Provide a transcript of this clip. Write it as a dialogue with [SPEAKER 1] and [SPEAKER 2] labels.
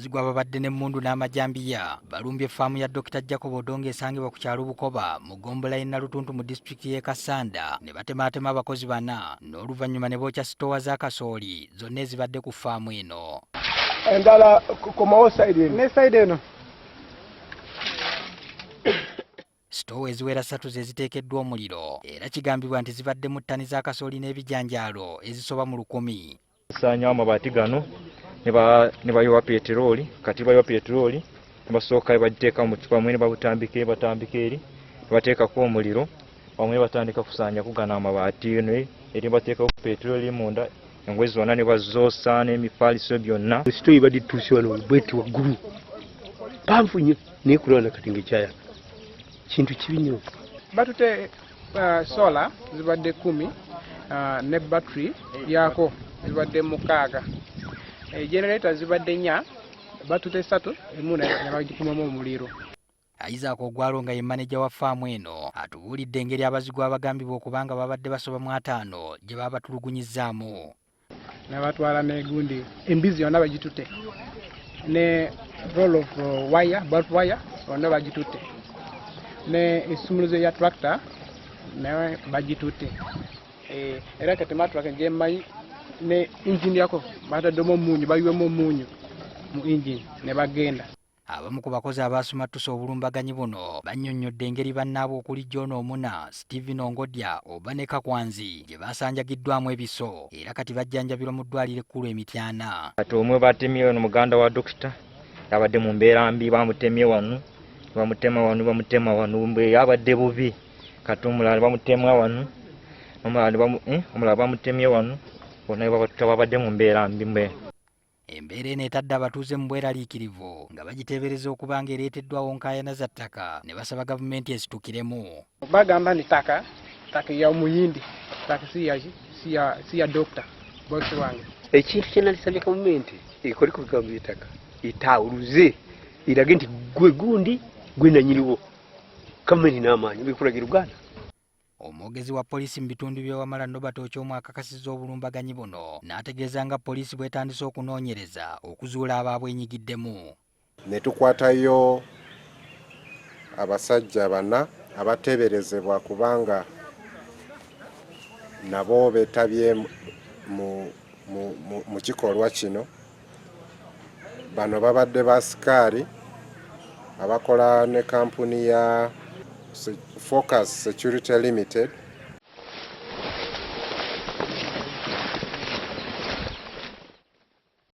[SPEAKER 1] Abazigu ababadde n'emmundu n'amajambiya balumbye ffaamu ya Dr. Jacob Odongo esangibwa ku kyalo Bukoba mu ggombolola y'e Nalutuntu mu disitulikiti y'e Kassanda ne batematema abakozi 4 n'oluvannyuma ne bookya sitoowa za kasooli zonna ezibadde ku ffaamu eno.
[SPEAKER 2] Endala komawo side eno. Ne side eno.
[SPEAKER 1] Sitoowa eziwera 3 ze ziteekeddwa omuliro era kigambibwa nti zibadde mu ttani za kasooli n'ebijanjaalo ezisoba mu 100.
[SPEAKER 3] Saanyawo amabaati gano ne bayiwa peteroli, kati bayiwa peteroli ne basooka bagiteeka mu kipa bamwe ne batambika eri ne bateekako omuliro bamwe batandika kusaanya kugana amabaati eri bateekako peteroli munda engoye zonna ne bazoosa n'emifaaliso byonna.
[SPEAKER 2] Sitoowa ibadde tuuse wano bweti waggulu mpanvu nnyo naye kulonda kati ng'ekyayaka kintu kibi nnyo.
[SPEAKER 4] Batute sola zibadde 10 ne battery yako zibadde 6. Generator zibadde 4 batute 3 emu ne bagikumamu omuliro.
[SPEAKER 1] Isaac Ogwalo nga ye maneja wa ffaamu eno atubuulidde engeri abazigu abagambibwa okubanga babadde basoba mu 5 gye babatulugunyizzaamu.
[SPEAKER 4] Nabatwala n'egundi embizi yonna bagitute ne roll of wire barbed wire yonna bagitute ne esumuluzo ya tractor ne bagitute era kati matwaka ngemanyi ne engine yako bataddemu omunyu bayiwemu omunyu mu engine ne bagenda.
[SPEAKER 1] Abamu ku bakozi abaasumattuse obulumbaganyi buno bannyonnyodde engeri bannaabwe okuli John Omuna, Stephen Ongodya oba ne Kakwanzi gye basanjagiddwamu ebiso era kati bajjanjabirwa mu ddwaliro ekkulu Emityana.
[SPEAKER 3] Kati omwe batemye wano muganda wa dokita yabadde mu mbeera mbi bamutemye wano bamutema wano mbe yabadde bubi kati omulala bamutema wano omulala bamutemye wano bonna babadde mu mbeera mbi mbe.
[SPEAKER 1] Embeera eno etadde abatuuze mu bweraliikirivu nga bagiteebereza okuba nga ereeteddwawo nkaayana za ttaka ne basaba gavumenti esitukiremu.
[SPEAKER 4] Bagamba ni ttaka ya muyindi ttaka si ya dokita bosi wange.
[SPEAKER 2] Ekintu kye nalisabye gavumenti ekole ku bigambo by'ettaka etaawuluze erage nti gwe gundi gwe nannyiniwo gavumenti n'amaanyi bikulagira Uganda.
[SPEAKER 1] Omwogezi wa poliisi mu bitundu by'Ewamala Robert Ochomo akakasizza obulumbaganyi buno n'ategeeza nga poliisi bwetandise okunoonyereza okuzuula abaabwenyigiddemu.
[SPEAKER 5] Ne tukwatayo abasajja 4 abateeberezebwa kubanga nabo beetabye mu kikolwa kino. Bano babadde basikaari abakola ne kampuni ya Focus Security Limited